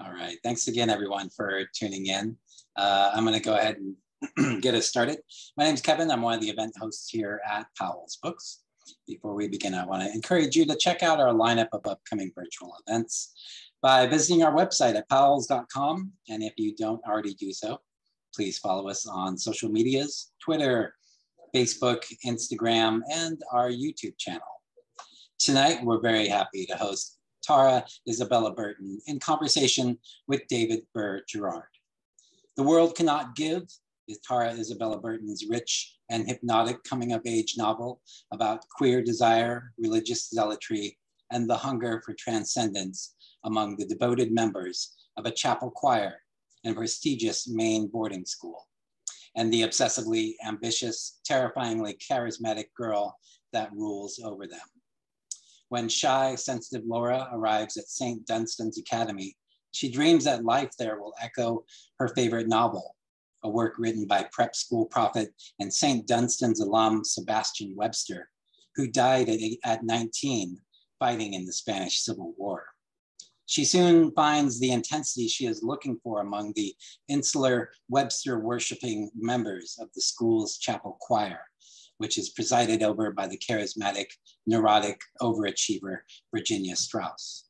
All right, thanks again, everyone, for tuning in. I'm going to go ahead and get us started. My name is Kevin. I'm one of the event hosts here at Powell's Books. Before we begin, I want to encourage you to check out our lineup of upcoming virtual events by visiting our website at powells.com. And if you don't already do so, please follow us on social medias, Twitter, Facebook, Instagram, and our YouTube channel. Tonight, we're very happy to host Tara Isabella Burton in conversation with David Burr Gerrard. The World Cannot Give is Tara Isabella Burton's rich and hypnotic coming-of-age novel about queer desire, religious zealotry, and the hunger for transcendence among the devoted members of a chapel choir and prestigious Maine boarding school, and the obsessively ambitious, terrifyingly charismatic girl that rules over them. When shy, sensitive Laura arrives at St. Dunstan's Academy, she dreams that life there will echo her favorite novel, a work written by prep school prophet and St. Dunstan's alum Sebastian Webster, who died at 19 fighting in the Spanish Civil War. She soon finds the intensity she is looking for among the insular Webster-worshipping members of the school's chapel choir, which is presided over by the charismatic, neurotic overachiever, Virginia Strauss.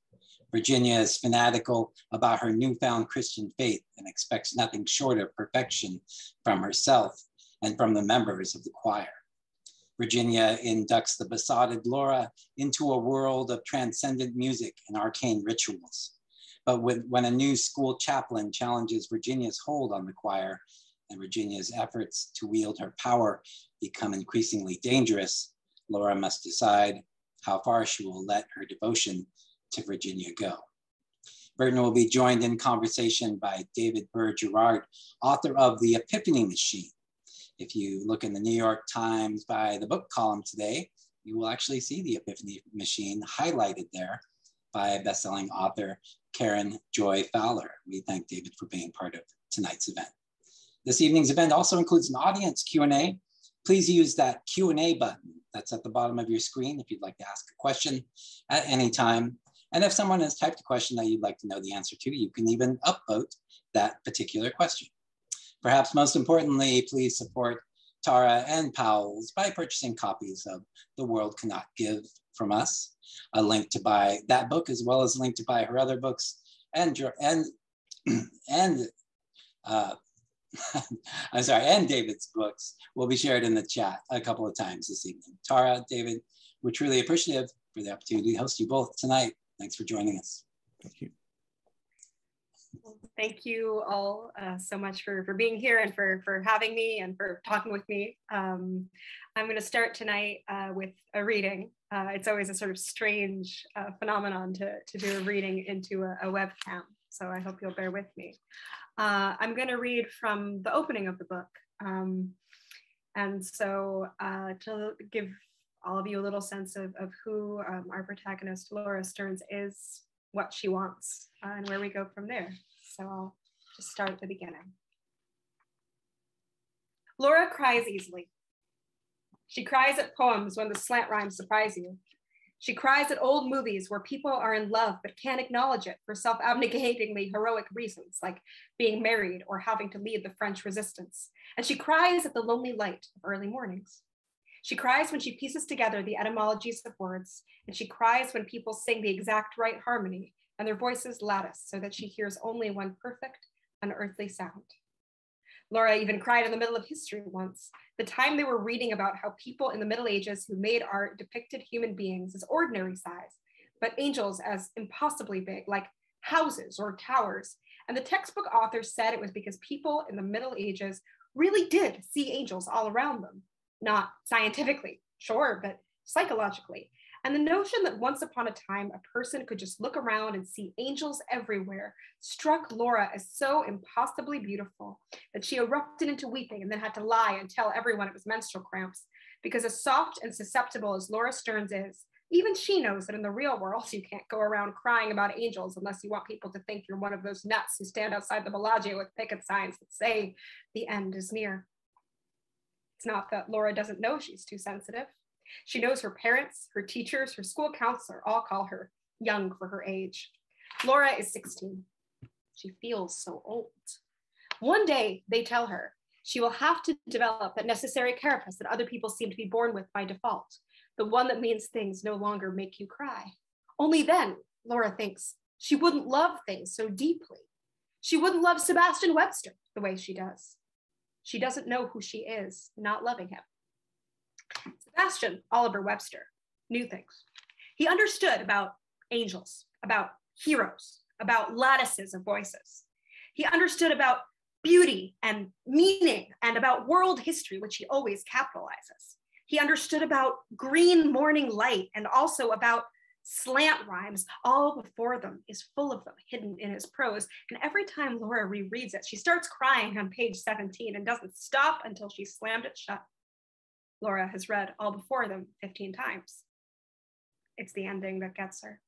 Virginia is fanatical about her newfound Christian faith and expects nothing short of perfection from herself and from the members of the choir. Virginia inducts the besotted Laura into a world of transcendent music and arcane rituals. But when a new school chaplain challenges Virginia's hold on the choir and Virginia's efforts to wield her power become increasingly dangerous, Laura must decide how far she will let her devotion to Virginia go. Burton will be joined in conversation by David Burr Gerrard, author of The Epiphany Machine. If you look in the New York Times by the book column today, you will actually see The Epiphany Machine highlighted there by best-selling author Karen Joy Fowler. We thank David for being part of tonight's event. This evening's event also includes an audience Q&A. Please use that Q&A button that's at the bottom of your screen if you'd like to ask a question at any time. And if someone has typed a question that you'd like to know the answer to, you can even upvote that particular question. Perhaps most importantly, please support Tara and Powell's by purchasing copies of The World Cannot Give from us, a link to buy that book, as well as a link to buy her other books, and David's books will be shared in the chat a couple of times this evening. Tara, David, we're truly appreciative for the opportunity to host you both tonight. Thanks for joining us. Thank you. Thank you all so much for being here and for having me and for talking with me. I'm going to start tonight with a reading. It's always a sort of strange phenomenon to do a reading into a webcam, so I hope you'll bear with me. I'm going to read from the opening of the book. And so to give all of you a little sense of who our protagonist, Laura Stearns, is, what she wants, and where we go from there. So I'll just start at the beginning. Laura cries easily. She cries at poems when the slant rhymes surprise you. She cries at old movies where people are in love but can't acknowledge it for self-abnegatingly heroic reasons, like being married or having to lead the French resistance. And she cries at the lonely light of early mornings. She cries when she pieces together the etymologies of words, and she cries when people sing the exact right harmony and their voices lattice so that she hears only one perfect, unearthly sound. Laura even cried in the middle of history once, the time they were reading about how people in the Middle Ages who made art depicted human beings as ordinary size, but angels as impossibly big, like houses or towers. And the textbook author said it was because people in the Middle Ages really did see angels all around them. Not scientifically, sure, but psychologically. And the notion that once upon a time, a person could just look around and see angels everywhere struck Laura as so impossibly beautiful that she erupted into weeping and then had to lie and tell everyone it was menstrual cramps. Because as soft and susceptible as Laura Stearns is, even she knows that in the real world, you can't go around crying about angels unless you want people to think you're one of those nuts who stand outside the Bellagio with picket signs that say the end is near. It's not that Laura doesn't know she's too sensitive. She knows her parents, her teachers, her school counselor all call her young for her age. Laura is 16. She feels so old. One day, they tell her, she will have to develop that necessary carapace that other people seem to be born with by default, the one that means things no longer make you cry. Only then, Laura thinks, she wouldn't love things so deeply. She wouldn't love Sebastian Webster the way she does. She doesn't know who she is, not loving him. Sebastian Oliver Webster knew things. He understood about angels, about heroes, about lattices of voices. He understood about beauty and meaning and about world history, which he always capitalizes. He understood about green morning light and also about slant rhymes. All before them is full of them hidden in his prose. And every time Laura rereads it, she starts crying on page 17 and doesn't stop until she slammed it shut. Laura has read All Before Them 15 times. It's the ending that gets her.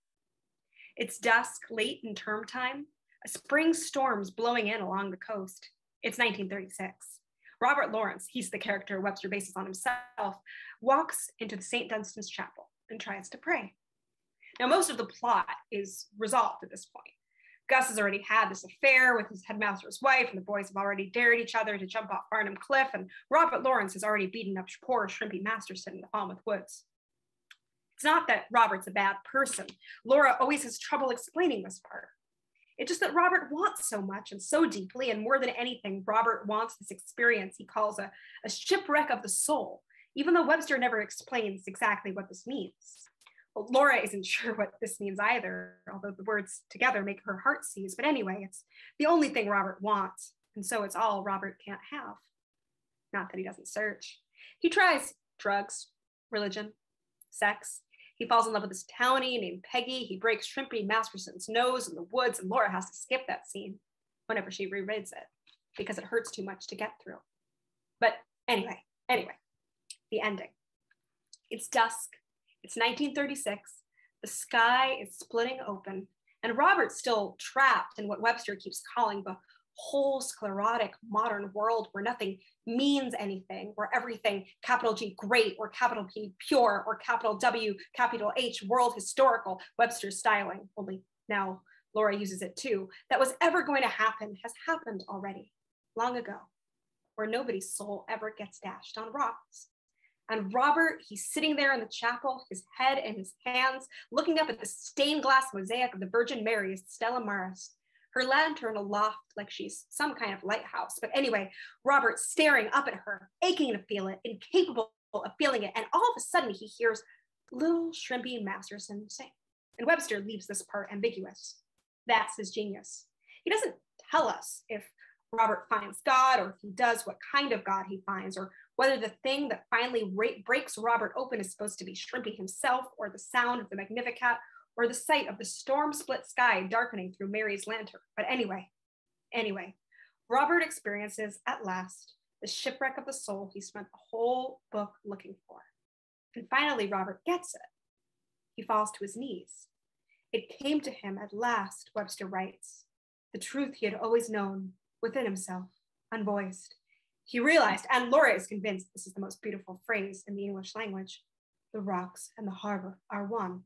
It's dusk, late in term time. A spring storm's blowing in along the coast. It's 1936. Robert Lawrence, he's the character Webster bases on himself, walks into the St. Dunstan's chapel and tries to pray. Now, most of the plot is resolved at this point. Gus has already had this affair with his headmaster's wife, and the boys have already dared each other to jump off Farnham Cliff, and Robert Lawrence has already beaten up poor Shrimpy Masterson in the Falmouth Woods. It's not that Robert's a bad person. Laura always has trouble explaining this part. It's just that Robert wants so much and so deeply, and more than anything, Robert wants this experience he calls a shipwreck of the soul, even though Webster never explains exactly what this means. Well, Laura isn't sure what this means either, although the words together make her heart seize. But anyway, it's the only thing Robert wants, and so it's all Robert can't have. Not that he doesn't search. He tries drugs, religion, sex. He falls in love with this townie named Peggy. He breaks Shrimpy Masterson's nose in the woods, and Laura has to skip that scene whenever she rereads it because it hurts too much to get through. But anyway, the ending. It's dusk. It's 1936. The sky is splitting open, and Robert's still trapped in what Webster keeps calling the whole sclerotic modern world where nothing means anything, where everything, capital G, great, or capital P, pure, or capital W, capital H, world historical, Webster's styling, only now Laura uses it too, that was ever going to happen has happened already, long ago, where nobody's soul ever gets dashed on rocks. And Robert, he's sitting there in the chapel, his head in his hands, looking up at the stained glass mosaic of the Virgin Mary as Stella Maris, her lantern aloft like she's some kind of lighthouse. But anyway, Robert staring up at her, aching to feel it, incapable of feeling it. And all of a sudden he hears little Shrimpy Masterson sing. And Webster leaves this part ambiguous. That's his genius. He doesn't tell us if Robert finds God, or if he does, what kind of God he finds, or whether the thing that finally breaks Robert open is supposed to be Shrimpy himself, or the sound of the Magnificat, or the sight of the storm-split sky darkening through Mary's lantern. But anyway, Robert experiences at last the shipwreck of the soul he spent the whole book looking for. And finally, Robert gets it. He falls to his knees. It came to him at last, Webster writes, the truth he had always known within himself, unvoiced. He realized, and Laura is convinced this is the most beautiful phrase in the English language, the rocks and the harbor are one.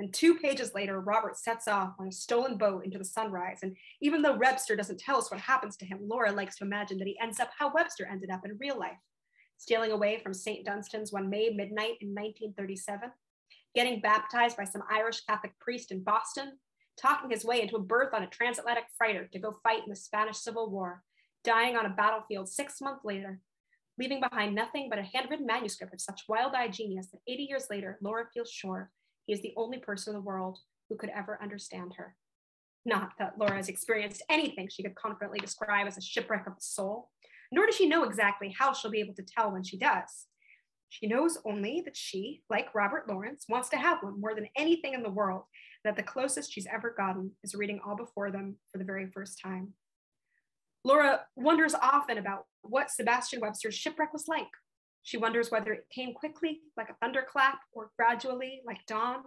And 2 pages later, Robert sets off on a stolen boat into the sunrise. And even though Webster doesn't tell us what happens to him, Laura likes to imagine that he ends up how Webster ended up in real life, stealing away from St. Dunstan's one May midnight in 1937, getting baptized by some Irish Catholic priest in Boston, talking his way into a berth on a transatlantic freighter to go fight in the Spanish Civil War, dying on a battlefield 6 months later, leaving behind nothing but a handwritten manuscript of such wild-eyed genius that 80 years later, Laura feels sure he is the only person in the world who could ever understand her. Not that Laura has experienced anything she could confidently describe as a shipwreck of the soul, nor does she know exactly how she'll be able to tell when she does. She knows only that she, like Robert Lawrence, wants to have one more than anything in the world, that the closest she's ever gotten is reading All Before Them for the very first time. Laura wonders often about what Sebastian Webster's shipwreck was like. She wonders whether it came quickly, like a thunderclap, or gradually, like dawn.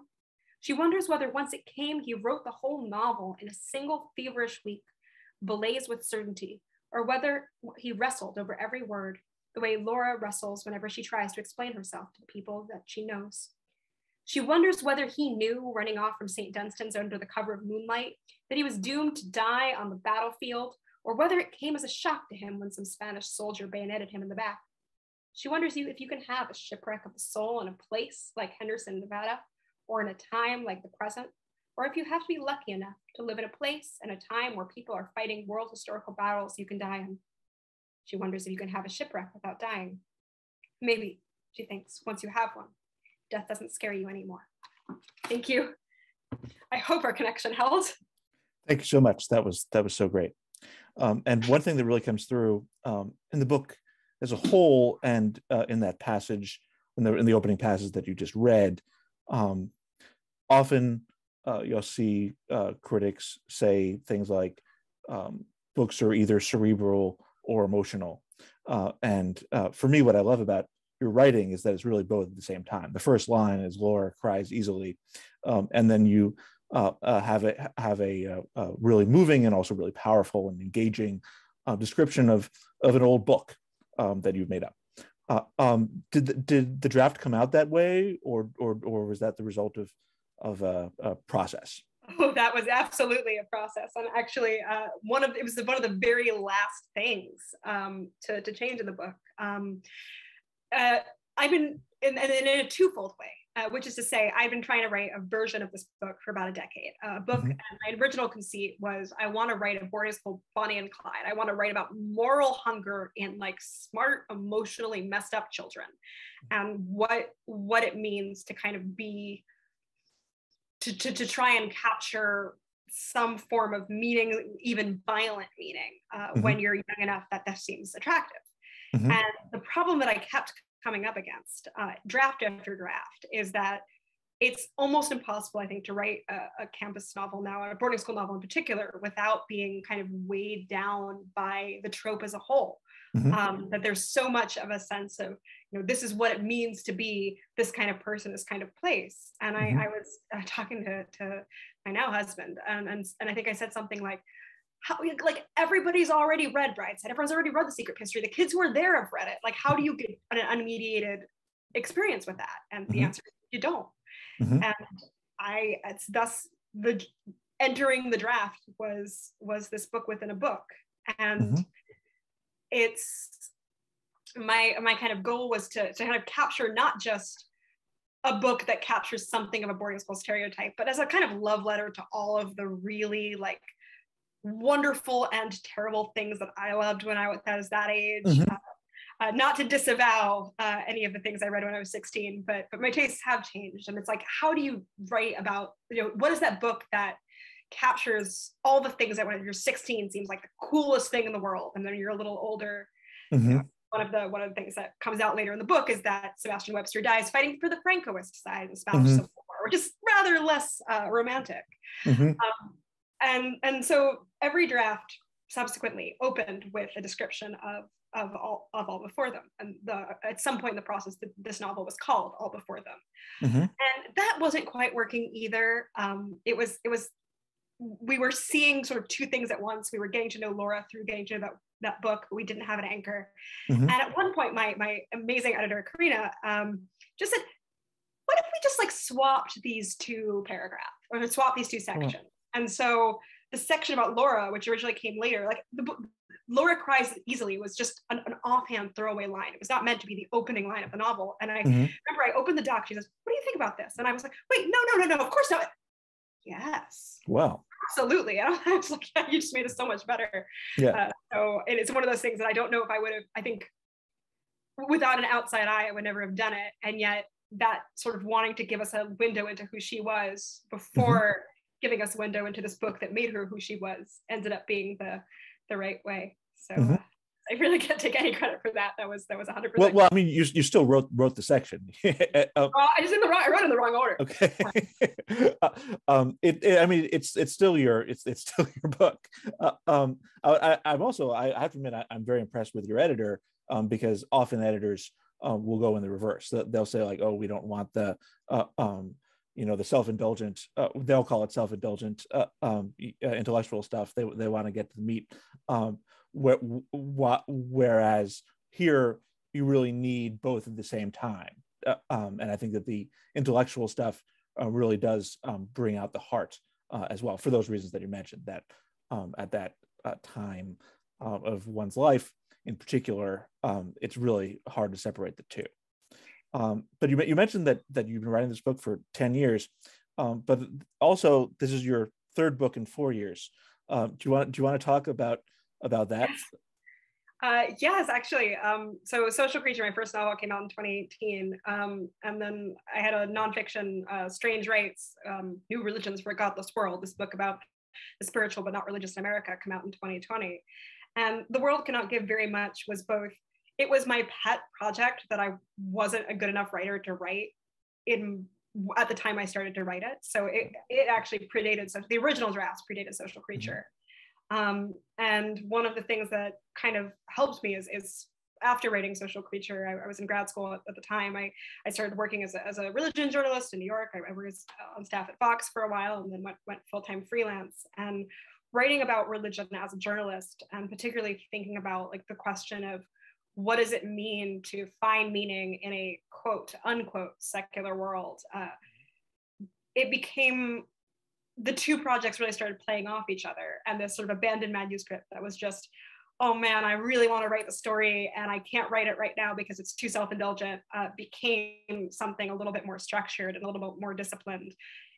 She wonders whether once it came, he wrote the whole novel in a single feverish week, ablaze with certainty, or whether he wrestled over every word, the way Laura wrestles whenever she tries to explain herself to the people that she knows. She wonders whether he knew, running off from St. Dunstan's under the cover of moonlight, that he was doomed to die on the battlefield, or whether it came as a shock to him when some Spanish soldier bayoneted him in the back. She wonders if you can have a shipwreck of the soul in a place like Henderson, Nevada, or in a time like the present, or if you have to be lucky enough to live in a place and a time where people are fighting world historical battles you can die in. She wonders if you can have a shipwreck without dying. Maybe, she thinks, once you have one, death doesn't scare you anymore. Thank you. I hope our connection held. Thank you so much. That was so great. And one thing that really comes through in the book as a whole, and in that passage, in the opening passage that you just read, often you'll see critics say things like books are either cerebral or emotional. And for me, what I love about your writing is that it's really both at the same time. The first line is Laura cries easily, and then you have a really moving and also really powerful and engaging description of an old book that you've made up. Did the draft come out that way, or was that the result of a process? Oh, that was absolutely a process. And actually, it was one of the very last things to change in the book. I've been in a twofold way, which is to say, I've been trying to write a version of this book for about a decade. And my original conceit was I want to write a boarding school Bonnie and Clyde. I want to write about moral hunger in like smart, emotionally messed up children, and what it means to kind of be to try and capture some form of meaning, even violent meaning, when you're young enough that seems attractive. And the problem that I kept coming up against, draft after draft, is that it's almost impossible, I think, to write a campus novel now, a boarding school novel in particular, without being kind of weighed down by the trope as a whole. That there's so much of a sense of, this is what it means to be this kind of person, this kind of place. And I was talking to my now husband, and I think I said something like, everybody's already read Brideshead, everyone's already read The Secret History, the kids who are there have read it. Like, how do you get an unmediated experience with that? And the answer is you don't. And it's thus the entering the draft was this book within a book. And it's my kind of goal was to kind of capture not just a book that captures something of a boarding school stereotype, but as a kind of love letter to all of the really like wonderful and terrible things that I loved when I was that age. Not to disavow any of the things I read when I was 16, but my tastes have changed. And it's like, how do you write about, what is that book that captures all the things that when you're 16 seems like the coolest thing in the world, and then you're a little older. One of the things that comes out later in the book is that Sebastian Webster dies fighting for the Francoist side of the Spanish Civil War, which is rather less romantic. And so every draft subsequently opened with a description of all before them, and at some point in the process, this novel was called All Before Them, and that wasn't quite working either. It was we were seeing sort of two things at once. We were getting to know Laura through getting to know that book, but we didn't have an anchor. And at one point, my amazing editor Karina just said, "What if we just like swapped these two paragraphs, or swap these two sections?" And so the section about Laura, which originally came later, like Laura cries easily, was just an offhand throwaway line. It was not meant to be the opening line of the novel. And I remember I opened the doc. She says, "What do you think about this?" And I was like, "Wait, no, of course not." Yes. Wow. Absolutely. And I was like, "Yeah, you just made it so much better." So it's one of those things that I don't know if I would have, I think without an outside eye, I would never have done it. And yet that sort of wanting to give us a window into who she was before giving us a window into this book that made her who she was ended up being the right way. So I really can't take any credit for that. That was 100%. Well, I mean, you still wrote the section. I wrote in the wrong order. Okay. I mean, it's still your book. I have to admit, I'm very impressed with your editor, because often editors will go in the reverse. They'll say like, "Oh, we don't want the the self-indulgent, they'll call it self-indulgent intellectual stuff. They want to get to the meat. Whereas here you really need both at the same time. and I think that the intellectual stuff really does bring out the heart as well, for those reasons that you mentioned, that at that time of one's life in particular, it's really hard to separate the two. But you mentioned that you've been writing this book for 10 years, but also this is your third book in 4 years. Do you want to talk about that? Yes, actually. So Social Creature, my first novel, came out in 2018. And then I had a nonfiction, Strange Rites, New Religions for a Godless World, this book about the spiritual but not religious in America, come out in 2020. And The World Cannot Give Very Much was both, it was my pet project that I wasn't a good enough writer to write at the time I started to write it. So it actually predated, so the original drafts predated Social Creature. And one of the things that kind of helped me is after writing Social Creature, I was in grad school at the time. I started working as a religion journalist in New York. I was on staff at Fox for a while and then went full-time freelance. And writing about religion as a journalist, and particularly thinking about like the question of what does it mean to find meaning in a quote unquote secular world, it became, the two projects really started playing off each other. And this sort of abandoned manuscript that was just, oh man, I really want to write the story and I can't write it right now because it's too self-indulgent, became something a little bit more structured and a little bit more disciplined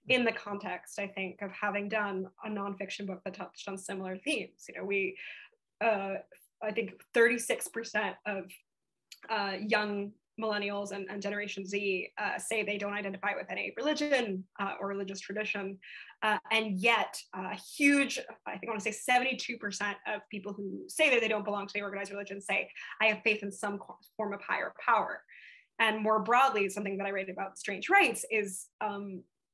in the context, I think, of having done a nonfiction book that touched on similar themes. You know, I think 36% of young millennials and Generation Z say they don't identify with any religion or religious tradition. And yet a huge, I think I want to say 72% of people who say that they don't belong to the organized religion say, I have faith in some form of higher power. And more broadly, something that I write about Strange Rites is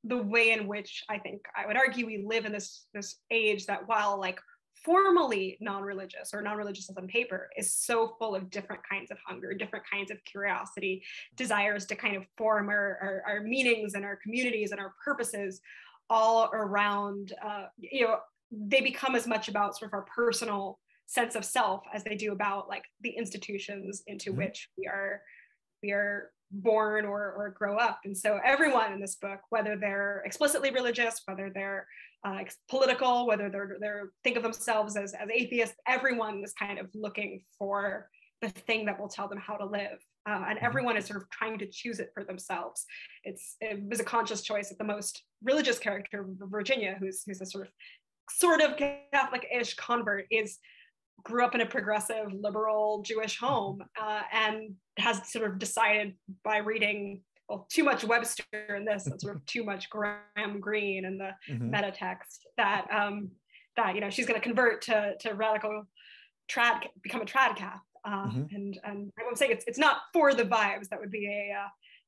the way in which I think I would argue we live in this age that while like formally non-religious or non-religious on paper is so full of different kinds of hunger, different kinds of curiosity, desires to kind of form our meanings and our communities and our purposes all around, you know, they become as much about sort of our personal sense of self as they do about like the institutions into which we are born or grow up. And so everyone in this book, whether they're explicitly religious, whether they're political, whether they're think of themselves as atheists, everyone is kind of looking for the thing that will tell them how to live. And everyone is sort of trying to choose it for themselves. It was a conscious choice that the most religious character, Virginia, who's a sort of Catholic-ish convert, grew up in a progressive liberal Jewish home and has sort of decided by reading too much Webster in this and sort of too much Graham Greene and the meta text that you know she's going to convert to radical become a trad Cath. And I won't say it's not for the vibes. That would be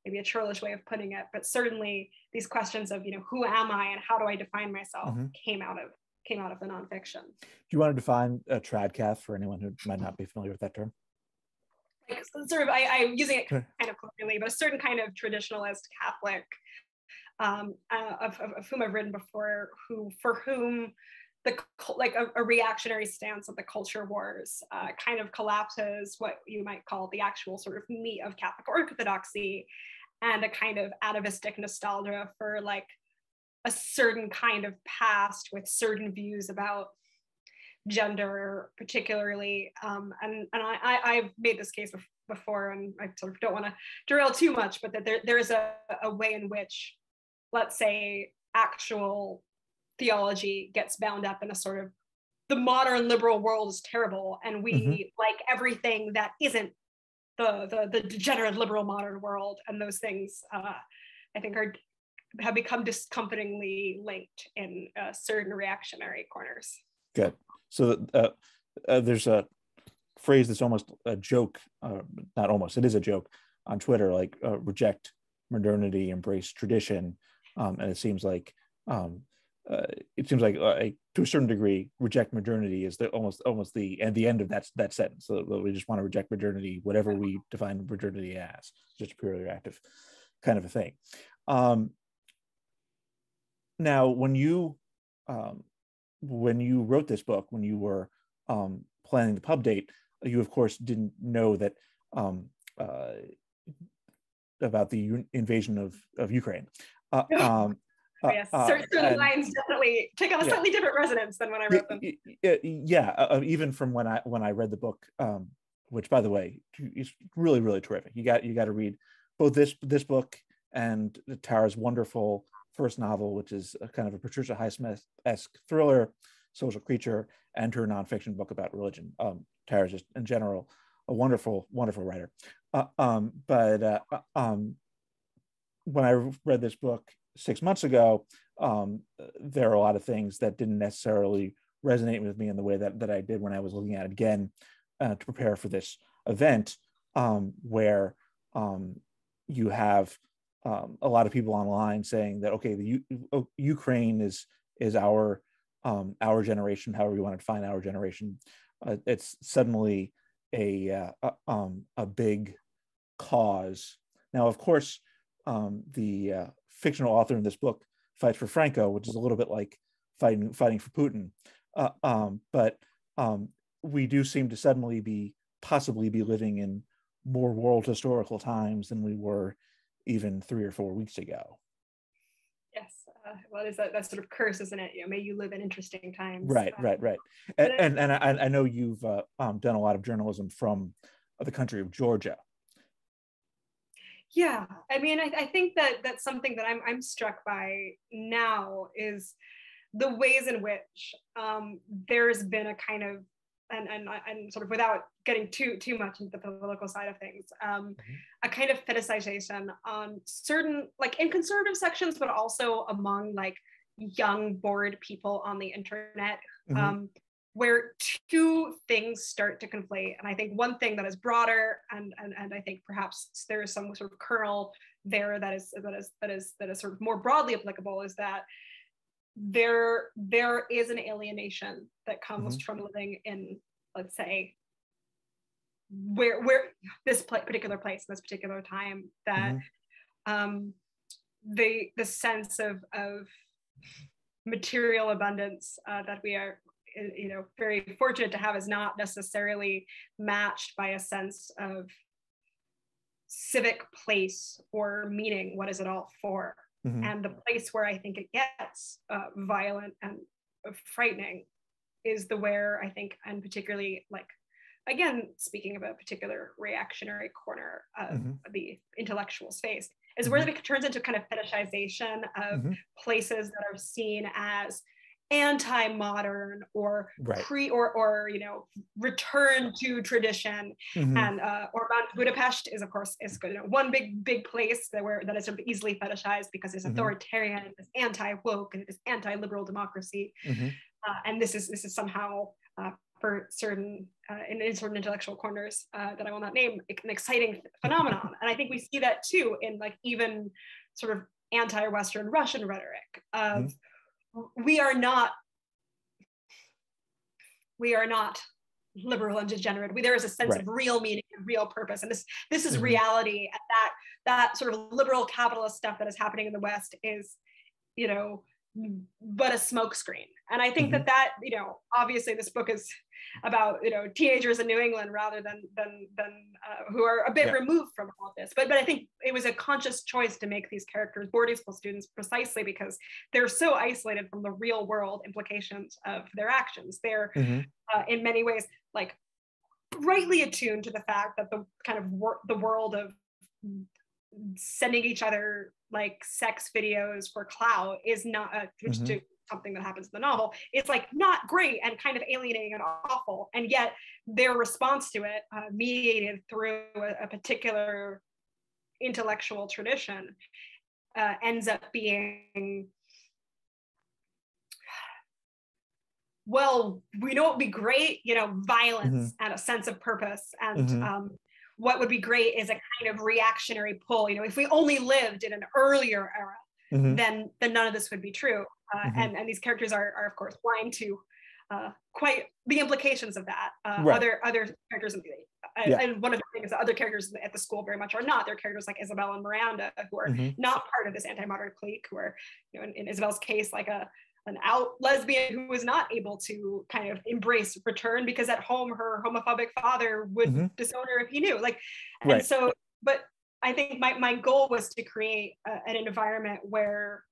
maybe a churlish way of putting it, but certainly these questions of, you know, who am I and how do I define myself came out of the nonfiction. Do you want to define a trad Cath for anyone who might not be familiar with that term? Like sort of, I'm using it kind of colloquially, but a certain kind of traditionalist Catholic of whom I've written before, for whom a reactionary stance of the culture wars kind of collapses what you might call the actual sort of meat of Catholic orthodoxy, and a kind of atavistic nostalgia for like a certain kind of past with certain views about gender particularly. And I've made this case before, and I sort of don't want to derail too much, but that there is a way in which, let's say, actual theology gets bound up in a sort of, the modern liberal world is terrible, and we like everything that isn't the degenerate liberal modern world, and those things I think have become discomfortingly linked in certain reactionary corners. Good. So there's a phrase that's almost a joke, not almost, it is a joke on Twitter, like reject modernity, embrace tradition, and it seems like to a certain degree, reject modernity is almost the end of that sentence. So we just want to reject modernity, whatever we define modernity as, just a purely reactive kind of a thing. Now, when you wrote this book, when you were planning the pub date, you of course didn't know that the invasion of Ukraine. Yes, certain lines definitely take on a slightly different resonance than when I wrote them. Even from when I read the book, which, by the way, is really, really terrific. You got to read both this book and Tara's wonderful first novel, which is a kind of a Patricia Highsmith-esque thriller, Social Creature, and her nonfiction book about religion. Tara's just in general a wonderful, wonderful writer. When I read this book 6 months ago, there are a lot of things that didn't necessarily resonate with me in the way that I did when I was looking at it again to prepare for this event, where you have a lot of people online saying that, okay, the Ukraine is our generation, however you want to define our generation. It's suddenly a big cause. Now, of course, the fictional author in this book fights for Franco, which is a little bit like fighting for Putin. But we do seem to suddenly possibly be living in more world historical times than we were even 3 or 4 weeks ago. Yes, well, is that sort of curse, isn't it? May you live in interesting times. Right. And I know you've done a lot of journalism from the country of Georgia. Yeah, I mean, I think that's something that I'm struck by now is the ways in which there's been a kind of, and sort of without getting too much into the political side of things, a kind of fetishization on certain, like in conservative sections, but also among like young, bored people on the internet, where two things start to conflate. And I think one thing that is broader, and I think perhaps there is some sort of kernel there that is sort of more broadly applicable, is that there is an alienation that comes from living in, let's say, where this particular place, this particular time, that the sense of material abundance that we are very fortunate to have is not necessarily matched by a sense of civic place or meaning. What is it all for? And the place where I think it gets violent and frightening is where I think, and particularly, like, again, speaking of a particular reactionary corner of the intellectual space, is where it turns into kind of fetishization of places that are seen as anti-modern or return to tradition. And or Mount Budapest is, of course, one big place that is sort of easily fetishized because it's authoritarian, it's anti-woke, and it is anti-liberal democracy. And this is somehow for certain in certain intellectual corners that I will not name, an exciting phenomenon. And I think we see that too in like even sort of anti-Western Russian rhetoric of we are not liberal and degenerate. There is a sense of real meaning and real purpose, and this is reality. And that sort of liberal capitalist stuff that is happening in the West is, but a smokescreen. And I think that obviously this book is about teenagers in New England rather than who are a bit removed from all of this. But I think it was a conscious choice to make these characters boarding school students precisely because they're so isolated from the real world implications of their actions. They're in many ways like rightly attuned to the fact that the kind of the world of sending each other like sex videos for clout is not something that happens in the novel. It's like not great and kind of alienating and awful, and yet their response to it, mediated through a particular intellectual tradition, ends up being, well, we know what would be great, violence and a sense of purpose, and what would be great is a kind of reactionary pull. If we only lived in an earlier era, then none of this would be true. And these characters are of course blind to quite the implications of that. Other characters, and one of the things that other characters at the school very much are not. They're characters like Isabel and Miranda, who are not part of this anti-modern clique, who are, in Isabel's case, like an out lesbian who was not able to kind of embrace return because at home her homophobic father would disown her if he knew. And so, but I think my goal was to create an environment where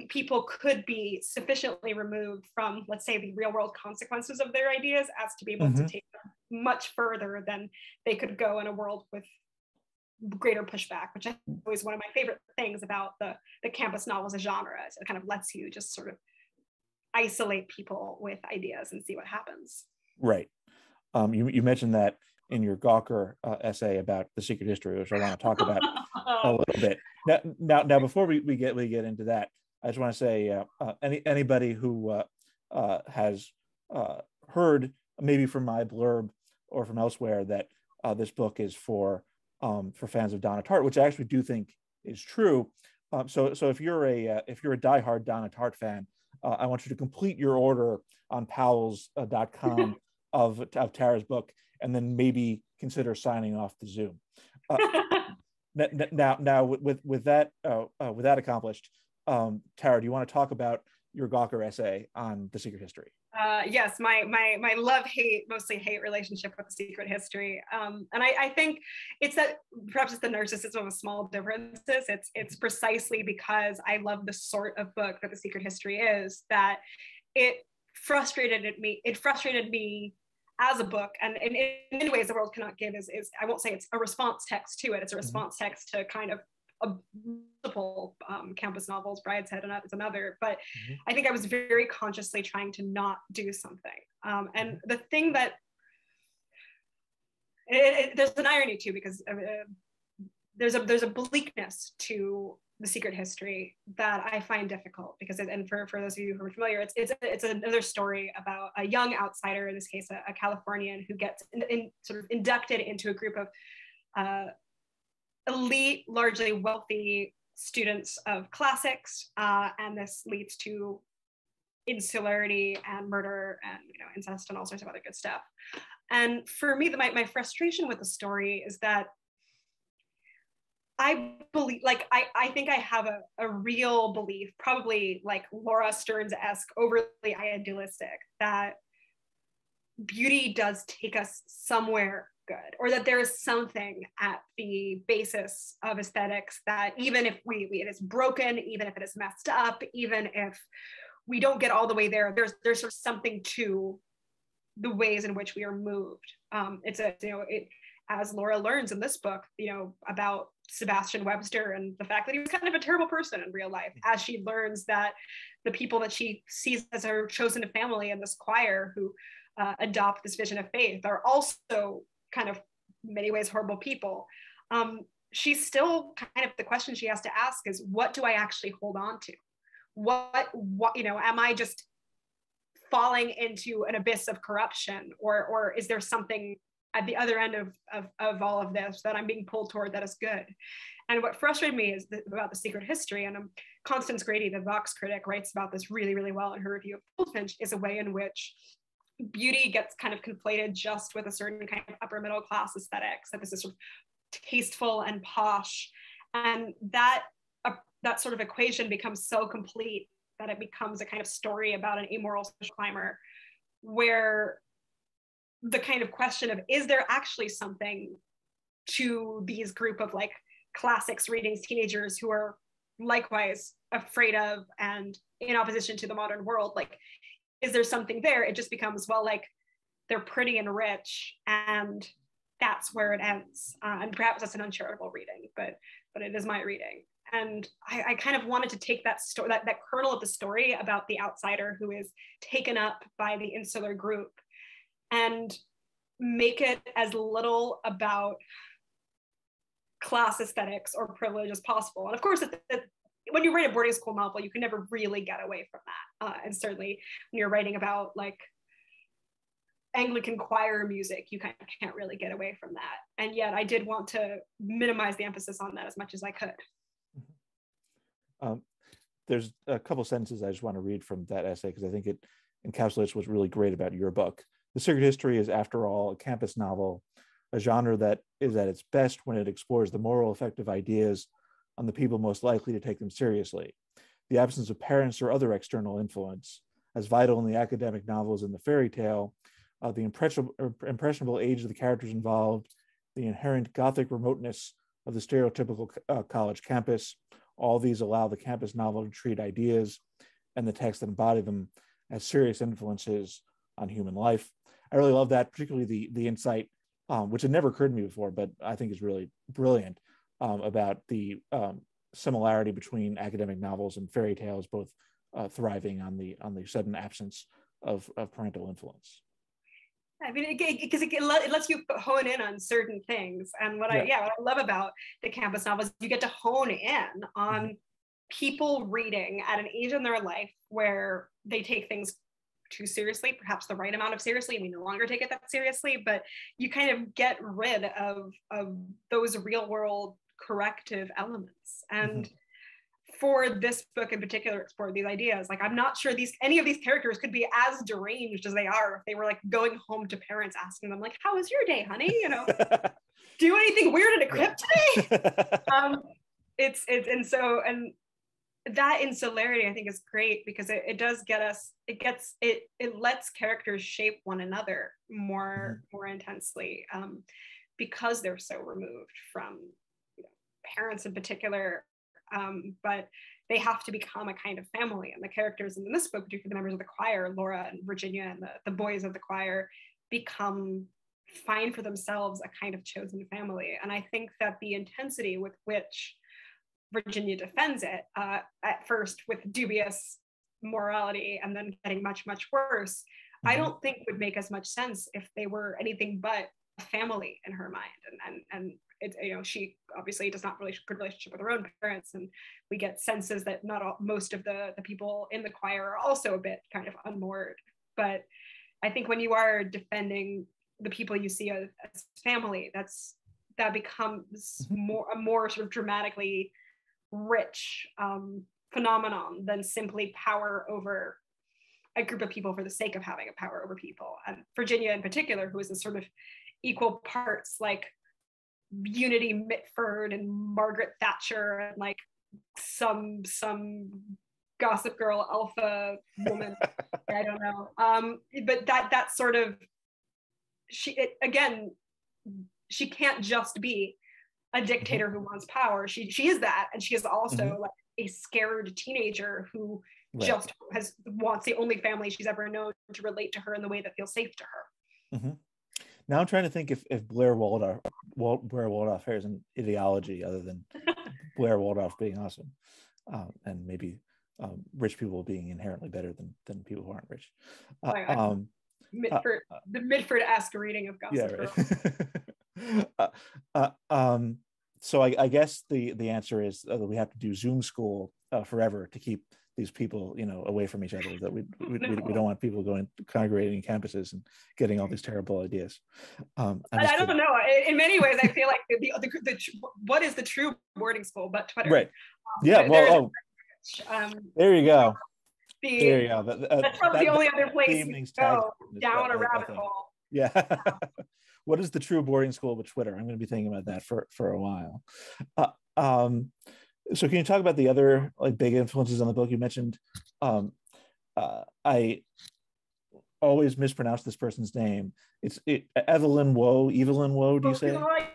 people could be sufficiently removed from, let's say, the real world consequences of their ideas as to be able to take them much further than they could go in a world with greater pushback, which I think is one of my favorite things about the campus novel as a genre. Is it kind of lets you just sort of isolate people with ideas and see what happens. Right. You mentioned that in your Gawker essay about the secret history, which I want to talk about a little bit. Now, before we get into that, I just want to say anybody who has heard maybe from my blurb or from elsewhere that this book is for fans of Donna Tartt, which I actually do think is true. So if you're a diehard Donna Tartt fan, I want you to complete your order on Powell's.com of Tara's book, and then maybe consider signing off the Zoom. Now, with that accomplished, Tara, do you want to talk about your Gawker essay on the secret history? Yes, my love-hate, mostly hate relationship with the secret history. And I think it's that perhaps it's the narcissism of small differences. It's precisely because I love the sort of book that the secret history is that it frustrated me as a book, and in many ways the world cannot give is I won't say it's a response text to it. It's a response text to kind of multiple campus novels. Brideshead is another, but I think I was very consciously trying to not do something. And the thing that there's an irony too, because there's a bleakness to the secret history that I find difficult, because and for those of you who are familiar, it's another story about a young outsider, in this case a Californian, who gets sort of inducted into a group of elite, largely wealthy students of classics, and this leads to insularity and murder and incest and all sorts of other good stuff. And for me, my frustration with the story is that I believe, I think I have a real belief, probably like Laura Stearns-esque, overly idealistic, that beauty does take us somewhere good, or that there is something at the basis of aesthetics that even if it is broken, even if it is messed up, even if we don't get all the way there, there's sort of something to the ways in which we are moved. As Laura learns in this book, about Sebastian Webster and the fact that he was kind of a terrible person in real life, as she learns that the people that she sees as her chosen family in this choir who adopt this vision of faith are also kind of in many ways horrible people. She's still kind of, the question she has to ask is, what do I actually hold on to? What am I just falling into an abyss of corruption, or is there something at the other end of all of this that I'm being pulled toward that is good? And what frustrated me is about the secret history, and Constance Grady, the Vox critic, writes about this really, really well in her review of Goldfinch, is a way in which beauty gets kind of conflated just with a certain kind of upper middle class aesthetics, that this is sort of tasteful and posh, and that sort of equation becomes so complete that it becomes a kind of story about an amoral social climber, where the kind of question of, is there actually something to these group of classics reading teenagers who are likewise afraid of and in opposition to the modern world, is there something there? It just becomes, they're pretty and rich, and that's where it ends. And perhaps that's an uncharitable reading, but it is my reading. And I kind of wanted to take that story, that kernel of the story about the outsider who is taken up by the insular group, and make it as little about class aesthetics or privilege as possible. And of course, when you write a boarding school novel, you can never really get away from that. And certainly when you're writing about Anglican choir music, you kind of can't really get away from that. And yet I did want to minimize the emphasis on that as much as I could. There's a couple sentences I just want to read from that essay, because I think it encapsulates what's really great about your book. The secret history is, after all, a campus novel, a genre that is at its best when it explores the moral effect of ideas on the people most likely to take them seriously. The absence of parents or other external influence, as vital in the academic novels and the fairy tale, the impressionable age of the characters involved, the inherent Gothic remoteness of the stereotypical college campus. All these allow the campus novel to treat ideas and the text that embody them as serious influences on human life. I really love that, particularly the insight, which had never occurred to me before, but I think is really brilliant, about the similarity between academic novels and fairy tales, both thriving on the sudden absence of parental influence. I mean, because it lets you hone in on certain things. And what I love about the campus novels, you get to hone in on people reading at an age in their life where they take things too seriously, perhaps the right amount of seriously. We no longer take it that seriously, but you kind of get rid of those real world corrective elements. And for this book in particular, explore these ideas. Like, I'm not sure any of these characters could be as deranged as they are if they were like going home to parents asking them like, how was your day, honey? You know, do anything weird in a crypt today? And that insularity I think is great, because it does get us, it lets characters shape one another more intensely, because they're so removed from, you know, parents in particular. But they have to become a kind of family, and the characters in this book, particularly the members of the choir, Laura and Virginia, and the boys of the choir, find for themselves a kind of chosen family. And I think that the intensity with which Virginia defends it, at first with dubious morality and then getting much, much worse, I don't think would make as much sense if they were anything but a family in her mind. And it's, you know, she obviously does not really good relationship with her own parents, and we get senses that most of the people in the choir are also a bit kind of unmoored. But I think when you are defending the people you see as family, that becomes a more sort of dramatically rich phenomenon than simply power over a group of people for the sake of having a power over people. And Virginia in particular, who is a sort of equal parts like Unity Mitford and Margaret Thatcher and like some Gossip Girl alpha woman. I don't know. But that sort of, she can't just be a dictator who wants power. She is that, and she is also like a scared teenager who just wants the only family she's ever known to relate to her in the way that feels safe to her. Now I'm trying to think if Blair Waldorf has an ideology other than Blair Waldorf being awesome, and maybe rich people being inherently better than people who aren't rich. The Mitford-esque reading of Gossip Girl. So I guess the answer is that we have to do Zoom school forever to keep these people, you know, away from each other. That we don't want people congregating in campuses and getting all these terrible ideas. I don't know. In many ways, I feel like what is the true boarding school but Twitter? Right. Yeah. Well. There you go. There you go. That's probably the only other place you go down a rabbit hole. Yeah. What is the true boarding school with Twitter? I'm going to be thinking about that for a while. So can you talk about the other like big influences on the book? You mentioned, I always mispronounce this person's name. It's Evelyn Woe. Do you say?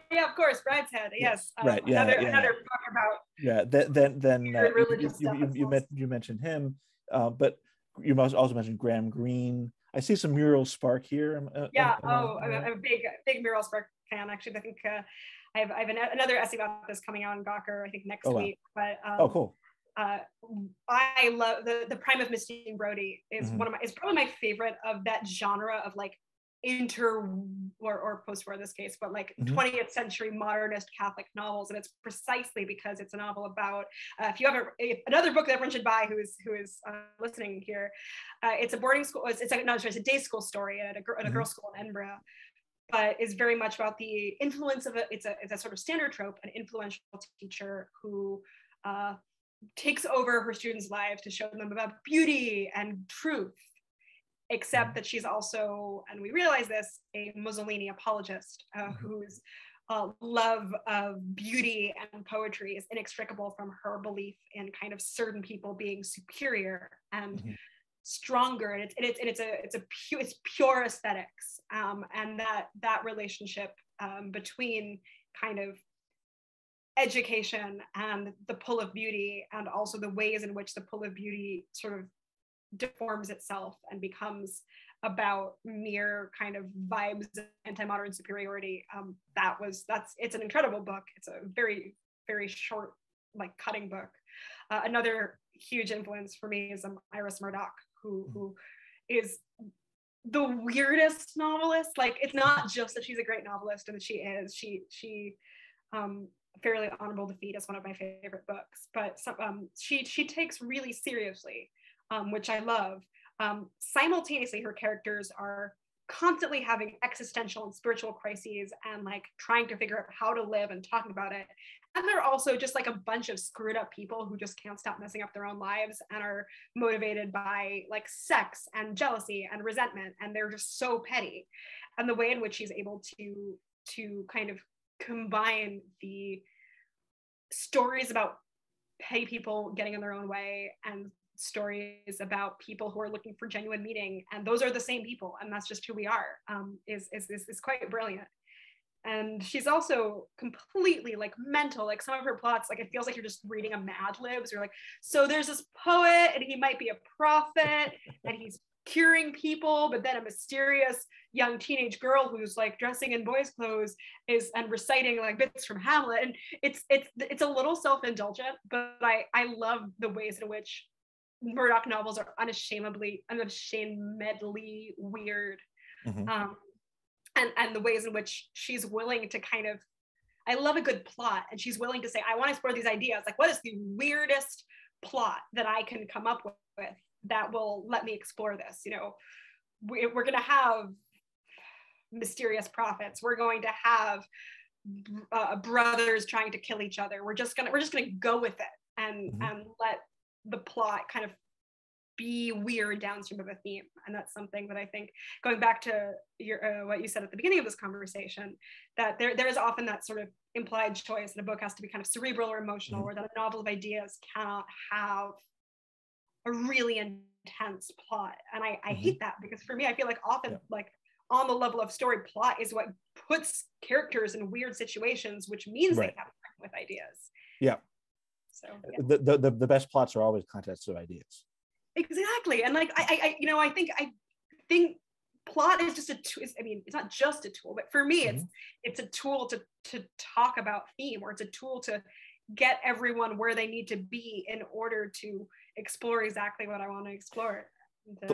Yeah, of course. Brideshead. Yes. Right. Yeah. Another book about. Yeah. Then you mentioned him, but you must also mention Graham Greene. I see some mural spark here. I'm a big mural spark fan. Actually, I think I have another essay about this coming out in Gawker, I think next week. But cool. I love the Prime of Mistine Brodie is is probably my favorite of that genre of like or post-war in this case, but like 20th century modernist Catholic novels. And it's precisely because it's a novel about, another book that everyone should buy who is listening here, it's a boarding school, it's a day school story at a girls' school in Edinburgh, but is very much about the influence of it's a sort of standard trope, an influential teacher who takes over her students' lives to show them about beauty and truth, except that she's also, and we realize this, a Mussolini apologist whose love of beauty and poetry is inextricable from her belief in kind of certain people being superior and stronger, and it's pure aesthetics, and that relationship between kind of education and the pull of beauty, and also the ways in which the pull of beauty sort of deforms itself and becomes about mere kind of vibes of anti-modern superiority. It's an incredible book. It's a very, very short, like cutting book. Another huge influence for me is Iris Murdoch, who is the weirdest novelist. Like, it's not just that she's a great novelist and that she Fairly Honorable Defeat is one of my favorite books, but she takes really seriously, which I love. Simultaneously, her characters are constantly having existential and spiritual crises and like trying to figure out how to live and talking about it. And they're also just like a bunch of screwed up people who just can't stop messing up their own lives and are motivated by like sex and jealousy and resentment. And they're just so petty. And the way in which she's able to kind of combine the stories about petty people getting in their own way and stories about people who are looking for genuine meaning, and those are the same people, and that's just who we are, is quite brilliant. And she's also completely like mental. Like, some of her plots, like, it feels like you're just reading a Mad Libs. You're like, so there's this poet and he might be a prophet and he's curing people, but then a mysterious young teenage girl who's like dressing in boys' clothes and reciting like bits from Hamlet. And it's a little self-indulgent, but I love the ways in which Murdoch novels are unashamedly weird. Mm-hmm. And the ways in which she's willing to kind of, I love a good plot, and she's willing to say, I want to explore these ideas. Like, what is the weirdest plot that I can come up with that will let me explore this? You know, we're going to have mysterious prophets. We're going to have brothers trying to kill each other. We're just gonna go with it and let the plot kind of be weird downstream of a theme. And that's something that I think, going back to your what you said at the beginning of this conversation, that there is often that sort of implied choice that a book has to be kind of cerebral or emotional, or that a novel of ideas cannot have a really intense plot. And I hate that, because for me, I feel like often like on the level of story, plot is what puts characters in weird situations, which means they have fun with ideas. Yeah. So the best plots are always contests of ideas. Exactly. And like I think plot is just a tool. I mean, it's not just a tool, but for me, it's a tool to talk about theme, or it's a tool to get everyone where they need to be in order to explore exactly what I want to explore.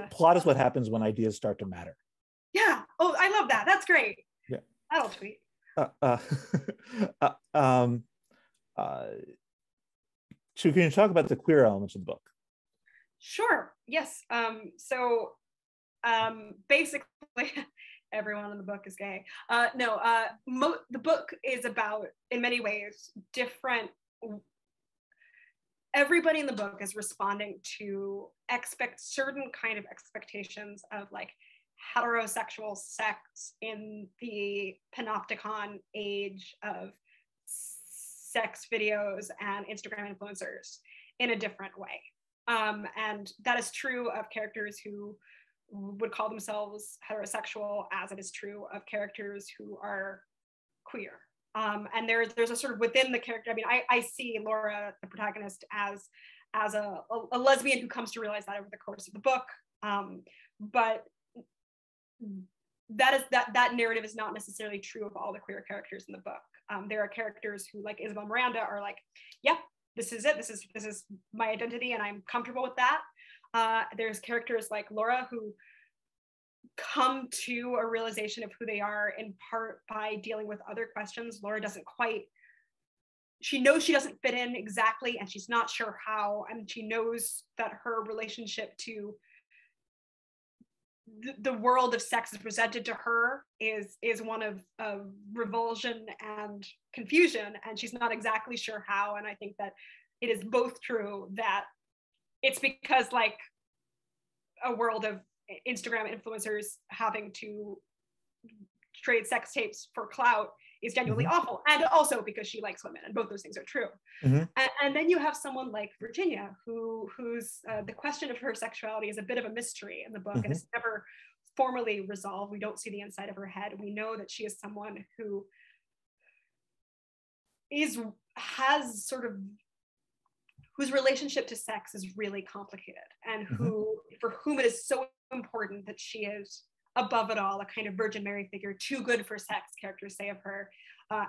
Plot is what happens when ideas start to matter. Yeah. Oh, I love that. That's great. Yeah. That'll tweet. So can you talk about the queer elements of the book? Sure. Yes. So basically, everyone in the book is gay. The book is about, in many ways, different. Everybody in the book is responding to certain kind of expectations of like heterosexual sex in the panopticon age of sex videos and Instagram influencers in a different way. And that is true of characters who would call themselves heterosexual, as it is true of characters who are queer. And there's a sort of within the character, I mean, I see Laura, the protagonist, as a lesbian who comes to realize that over the course of the book. But that narrative is not necessarily true of all the queer characters in the book. There are characters who, like Isabel Miranda, are like, yep, this is it. This is my identity, and I'm comfortable with that. There's characters like Laura who come to a realization of who they are in part by dealing with other questions. Laura she knows she doesn't fit in exactly, and she's not sure how, and she knows that her relationship to the world of sex is presented to her is one of revulsion and confusion, and she's not exactly sure how. And I think that it is both true that it's because like a world of Instagram influencers having to trade sex tapes for clout is genuinely awful, and also because she likes women, and both those things are true. And then you have someone like Virginia, who's the question of her sexuality is a bit of a mystery in the book, and it's never formally resolved. We don't see the inside of her head. We know that she is someone who has sort of, whose relationship to sex is really complicated, and for whom it is so important that she is above it all a kind of Virgin Mary figure, too good for sex, characters say of her.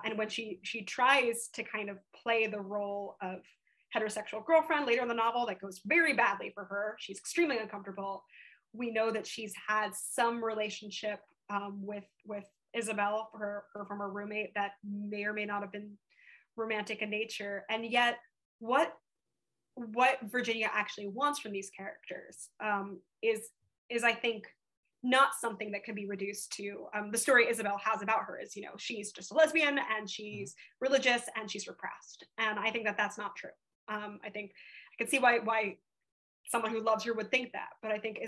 And when she tries to kind of play the role of heterosexual girlfriend later in the novel, that goes very badly for her. She's extremely uncomfortable. We know that she's had some relationship with Isabel, her former roommate, that may or may not have been romantic in nature. And yet what Virginia actually wants from these characters is I think not something that can be reduced to the story Isabel has about her is, she's just a lesbian and she's religious and she's repressed. And I think that that's not true. I think I can see why someone who loves her would think that, but I think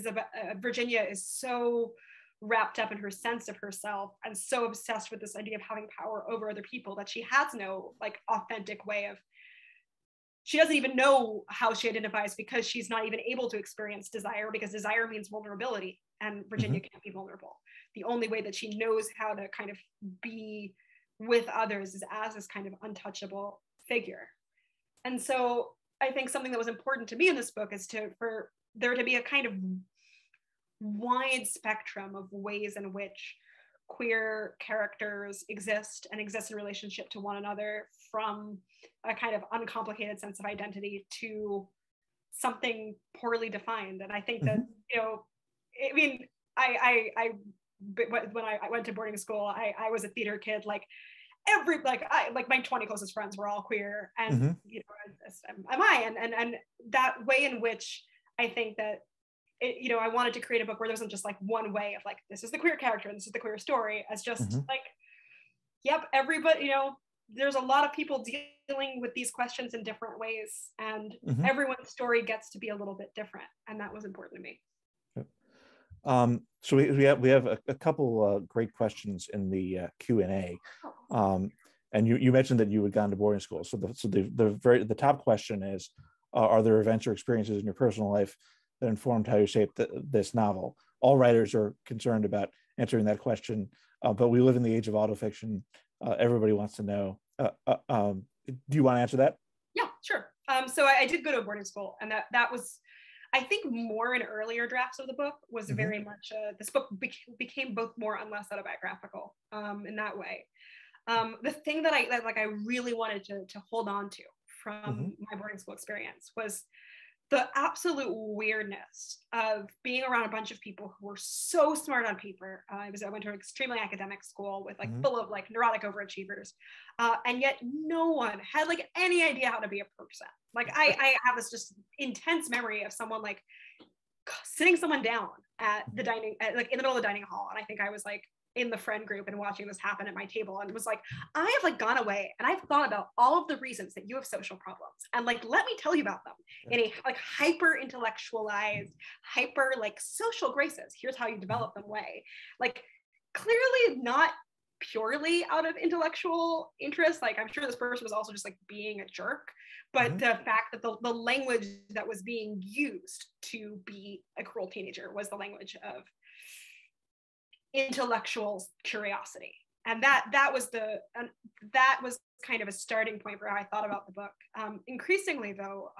Virginia is so wrapped up in her sense of herself and so obsessed with this idea of having power over other people that she has no authentic way of, she doesn't even know how she identifies, because she's not even able to experience desire, because desire means vulnerability, and Virginia can't be vulnerable. The only way that she knows how to kind of be with others is as this kind of untouchable figure. And so I think something that was important to me in this book is for there to be a kind of wide spectrum of ways in which queer characters exist and exist in relationship to one another, from a kind of uncomplicated sense of identity to something poorly defined. And I think that, when I went to boarding school, I was a theater kid, my 20 closest friends were all queer, and am I, and that way in which I think that I wanted to create a book where there wasn't just one way of this is the queer character and this is the queer story, as just yep, everybody, there's a lot of people dealing with these questions in different ways, and everyone's story gets to be a little bit different, and that was important to me. So we have a couple great questions in the Q&A, and you mentioned that you had gone to boarding school. So the top question is, are there events or experiences in your personal life that informed how you shaped this novel? All writers are concerned about answering that question, but we live in the age of autofiction. Everybody wants to know. Do you want to answer that? Yeah, sure. So I did go to a boarding school, and that was, I think, more in earlier drafts of the book was very much, this book became both more and less autobiographical in that way. The thing that I really wanted to hold on to from my boarding school experience was the absolute weirdness of being around a bunch of people who were so smart on paper. I went to an extremely academic school with full of neurotic overachievers, and yet no one had any idea how to be a person. I have this just intense memory of someone sitting someone down at the dining, in the middle of the dining hall, and I think I was in the friend group and watching this happen at my table, and it was I have gone away and I've thought about all of the reasons that you have social problems, and let me tell you about them in a hyper intellectualized, hyper social graces, here's how you develop them way, clearly not purely out of intellectual interest. I'm sure this person was also just being a jerk, but the fact that the language that was being used to be a cruel teenager was the language of intellectual curiosity, and that was kind of a starting point for how I thought about the book. Increasingly, though,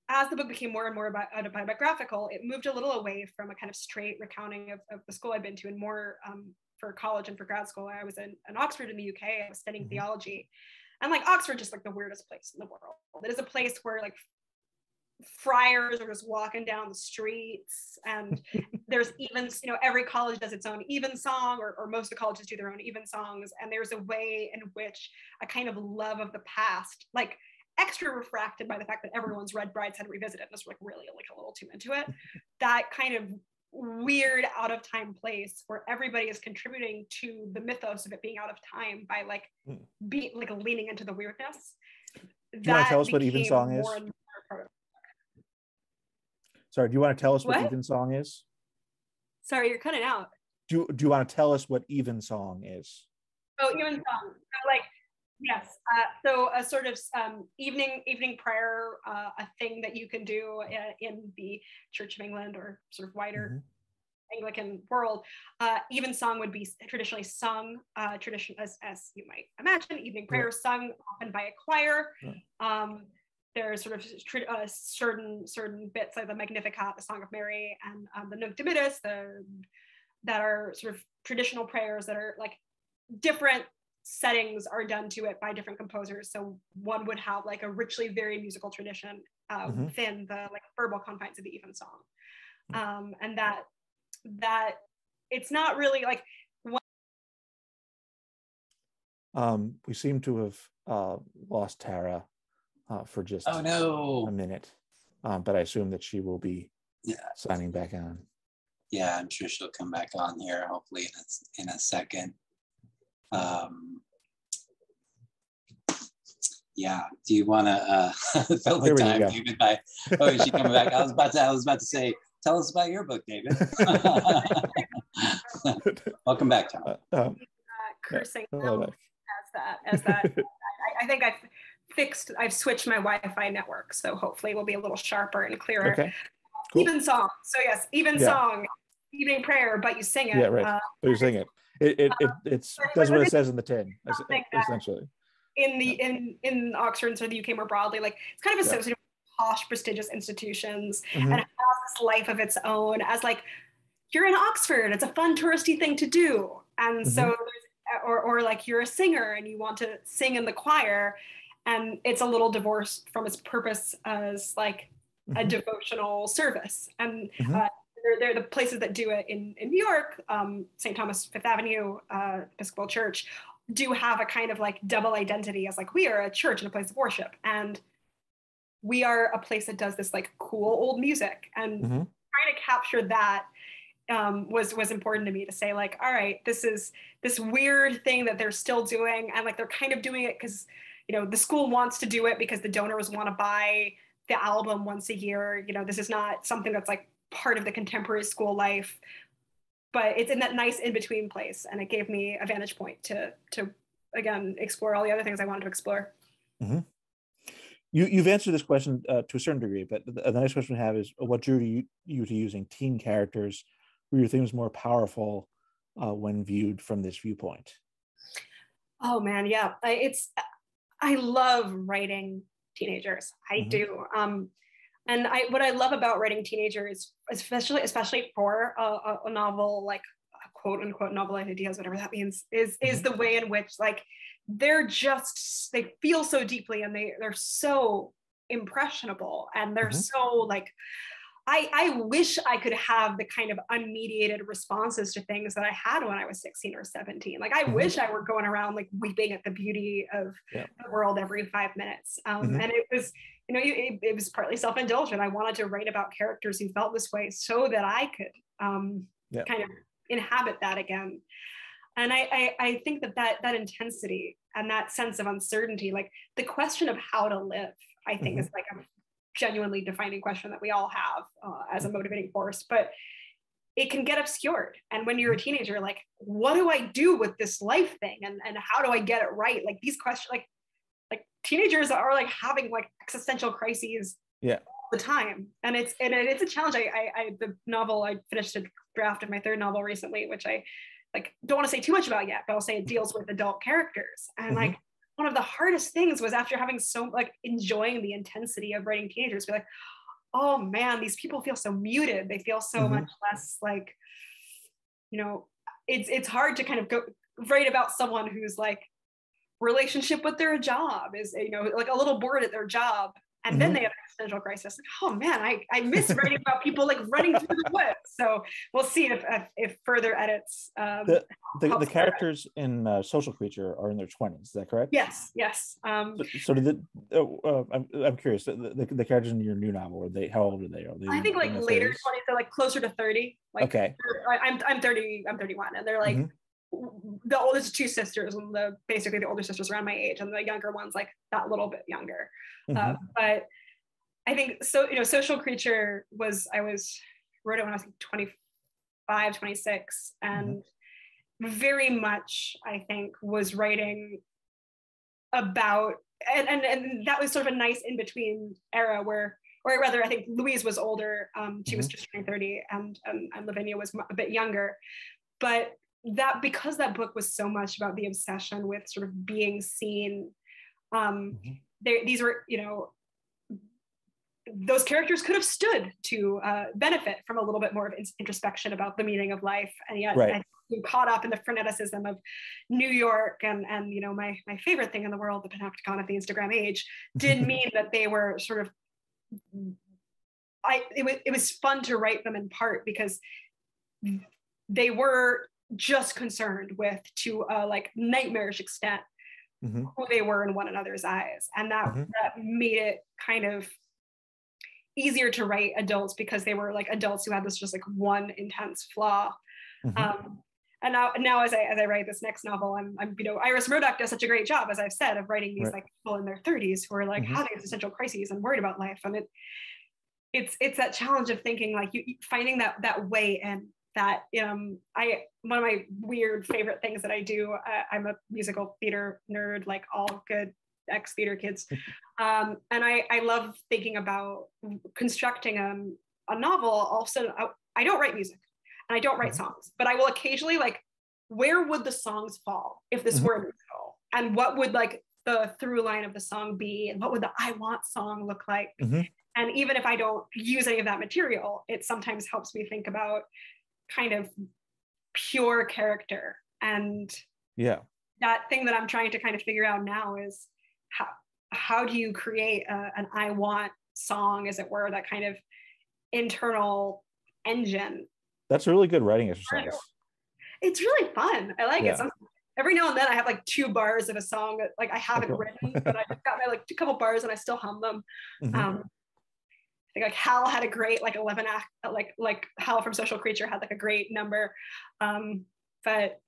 as the book became more and more autobiographical, it moved a little away from a kind of straight recounting of the school I'd been to, and more for college and for grad school. I was in Oxford in the UK. I was studying theology, and Oxford, just the weirdest place in the world. It is a place where friars are just walking down the streets, and there's even, every college does its own evensong, or most of the colleges do their own evensongs, and there's a way in which a kind of love of the past, extra refracted by the fact that everyone's read Brideshead Revisited, and was really a little too into it, that kind of weird out of time place where everybody is contributing to the mythos of it being out of time by leaning into the weirdness. Do you want to tell us what evensong is? Sorry, do you want to tell us what evensong is? Sorry, you're cutting out. Do you want to tell us what evensong is? Oh, evensong. So yes. So a sort of evening prayer, a thing that you can do in the Church of England, or sort of wider Anglican world, evensong would be traditionally sung, as you might imagine, evening prayer sung often by a choir. There's sort of certain bits like the Magnificat, the Song of Mary, and the Nunc Dimittis, that are sort of traditional prayers that are like different settings are done to it by different composers. So one would have like a richly varied musical tradition within the like verbal confines of the evensong, and that it's not really like. We seem to have lost Tara for just a minute, but I assume that she will be signing back on. Yeah, I'm sure she'll come back on here hopefully in a second. Yeah, do you want to fill the time, David? Is she coming back? I was about to say, tell us about your book, David. Welcome back, Tom. Cursing as that. I think I've switched my Wi-Fi network, so hopefully we'll be a little sharper and clearer. Okay. Cool. Evensong. So yes, evensong, evening prayer, but you sing it. Yeah, right. But you sing it. It does what it says in the tin, essentially. In Oxford and sort of the UK more broadly, like it's kind of associated with posh, prestigious institutions, and it has this life of its own. As like you're in Oxford, it's a fun touristy thing to do, and so or like you're a singer and you want to sing in the choir, and it's a little divorced from its purpose as like a devotional service. And they're the places that do it in New York. St. Thomas Fifth Avenue Episcopal Church do have a kind of like double identity as like we are a church and a place of worship, and we are a place that does this like cool old music, and trying to capture that was important to me, to say like, all right, this is this weird thing that they're still doing, and like they're kind of doing it because the school wants to do it because the donors want to buy the album once a year. This is not something that's like part of the contemporary school life, but it's in that nice in-between place, and it gave me a vantage point to again explore all the other things I wanted to explore. You've answered this question to a certain degree, but the next question I have is, what drew you to using teen characters? Were your themes more powerful when viewed from this viewpoint? Oh man, yeah, I love writing teenagers. I do. And what I love about writing teenagers, especially for a novel, like a quote unquote novel ideas, whatever that means, is the way in which like they feel so deeply, and they're so impressionable, and they're so like, I wish I could have the kind of unmediated responses to things that I had when I was 16 or 17. Like I wish I were going around like weeping at the beauty of the world every 5 minutes. And it was, it was partly self-indulgent. I wanted to write about characters who felt this way so that I could kind of inhabit that again. And I think that intensity and that sense of uncertainty, like the question of how to live, I think is like a genuinely defining question that we all have as a motivating force, but it can get obscured. And when you're a teenager, like, what do I do with this life thing? And how do I get it right? Like these questions, like teenagers are like having like existential crises all the time. And it's a challenge. The novel, I finished a draft of my third novel recently, which I like don't want to say too much about yet, but I'll say it deals with adult characters. And like one of the hardest things was, after having so like enjoying the intensity of writing teenagers, be like, oh man, these people feel so muted. They feel so much less like, it's hard to kind of go write about someone who's like relationship with their job is, like a little bored at their job. And then they have an existential crisis. Like, oh man, I miss writing about people like running through the woods. So we'll see if further edits. The characters in Social Creature are in their 20s. Is that correct? Yes. So I'm curious. The characters in your new novel, how old are they? I think like later 20s, they're like closer to 30. Like, okay. I'm 30. I'm 31, and they're like the oldest two sisters, and basically the older sisters around my age, and the younger one's like that little bit younger. But I think so. Social Creature I wrote it when I was like 25, 26, and very much I think was writing about, and that was sort of a nice in between era where or rather, I think Louise was older. She was just turning 30, and Lavinia was a bit younger. But that, because that book was so much about the obsession with sort of being seen, these were, you know, those characters could have stood to benefit from a little bit more of introspection about the meaning of life, and yet I caught up in the freneticism of New York and you know, my favorite thing in the world, the panopticon of the Instagram age, did mean that they were sort of, it was fun to write them in part because they were just concerned with, to a like nightmarish extent, who they were in one another's eyes, and that made it kind of easier to write adults, because they were like adults who had this just like one intense flaw. And now as I write this next novel, I'm you know, Iris Murdoch does such a great job, as I've said, of writing these like people in their 30s who are like having existential crises and worried about life, and it's that challenge of thinking like you finding that way in that. One of my weird favorite things that I do, I'm a musical theater nerd, like all good ex-theater kids, and I love thinking about constructing a novel. Also, I don't write music and I don't write songs, but I will occasionally like, where would the songs fall if this were a musical, and what would like the through line of the song be, and what would the I Want song look like? And even if I don't use any of that material, it sometimes helps me think about kind of pure character. And that thing that I'm trying to kind of figure out now is how do you create an I Want song, as it were, that kind of internal engine. That's a really good writing exercise. It's really fun. I like it. Every now and then I have like 2 bars of a song that like I haven't written, but I just got my like a couple bars and I still hum them. I think like Hal had a great like 11 act, like Hal from Social Creature had like a great number. But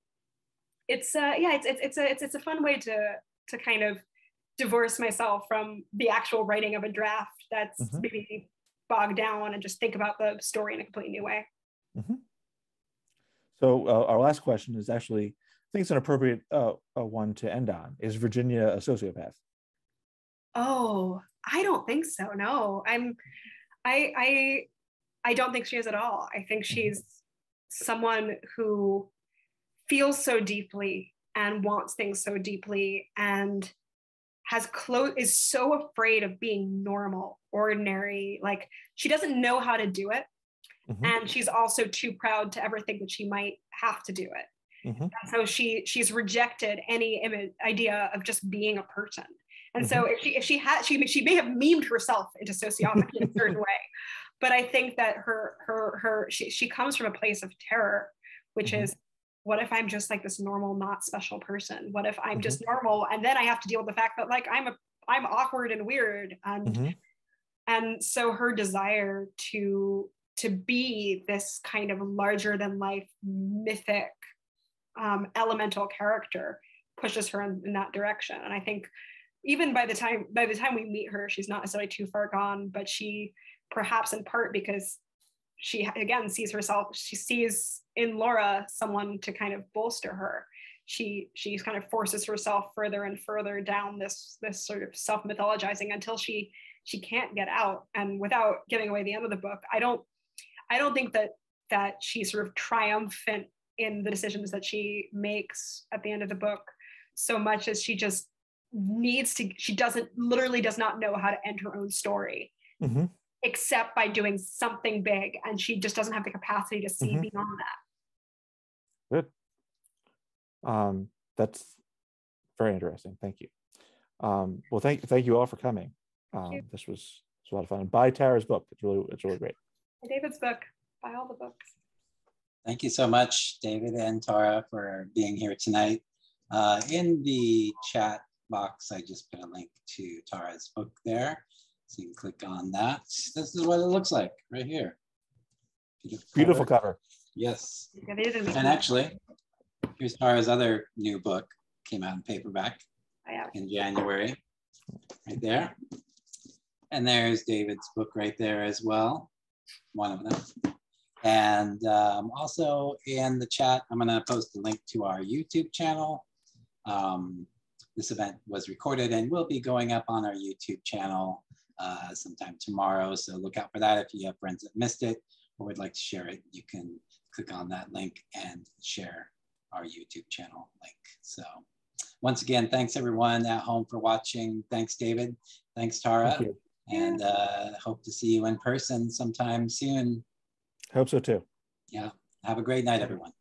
it's it's a fun way to kind of divorce myself from the actual writing of a draft that's maybe bogged down, and just think about the story in a completely new way. So our last question is actually, I think it's an appropriate one to end on. Is Virginia a sociopath? Oh, I don't think so. No, I don't think she is at all. I think she's someone who feels so deeply and wants things so deeply, and is so afraid of being normal, ordinary. Like, she doesn't know how to do it. And she's also too proud to ever think that she might have to do it. And so she's rejected any idea of just being a person. And so if she may have memed herself into sociopathy in a certain way, but I think that she comes from a place of terror, which is, what if I'm just like this normal, not special person? What if I'm just normal, and then I have to deal with the fact that like I'm awkward and weird, and so her desire to be this kind of larger than life, mythic, elemental character pushes her in that direction. And I think even by the time we meet her, she's not necessarily too far gone, but she, perhaps in part because she again sees in Laura someone to kind of bolster her. She kind of forces herself further and further down this sort of self-mythologizing until she can't get out. And without giving away the end of the book, I don't think that she's sort of triumphant in the decisions that she makes at the end of the book, so much as she just literally does not know how to end her own story, except by doing something big, and she just doesn't have the capacity to see beyond that. Good. That's very interesting. Thank you. Well, thank you all for coming. This was a lot of fun. Buy Tara's book. It's really great. David's book. Buy all the books. Thank you so much, David and Tara, for being here tonight. In the chat box, I just put a link to Tara's book there. So you can click on that. This is what it looks like right here. Beautiful cover. Yes. And actually, here's Tara's other new book. Came out in paperback in January. Right there. And there's David's book right there as well. One of them. And also in the chat, I'm going to post a link to our YouTube channel. This event was recorded and will be going up on our YouTube channel sometime tomorrow. So look out for that. If you have friends that missed it or would like to share it, you can click on that link and share our YouTube channel link. So once again, thanks everyone at home for watching. Thanks, David. Thanks, Tara. Thank you. And hope to see you in person sometime soon. Hope so too. Yeah. Have a great night, everyone.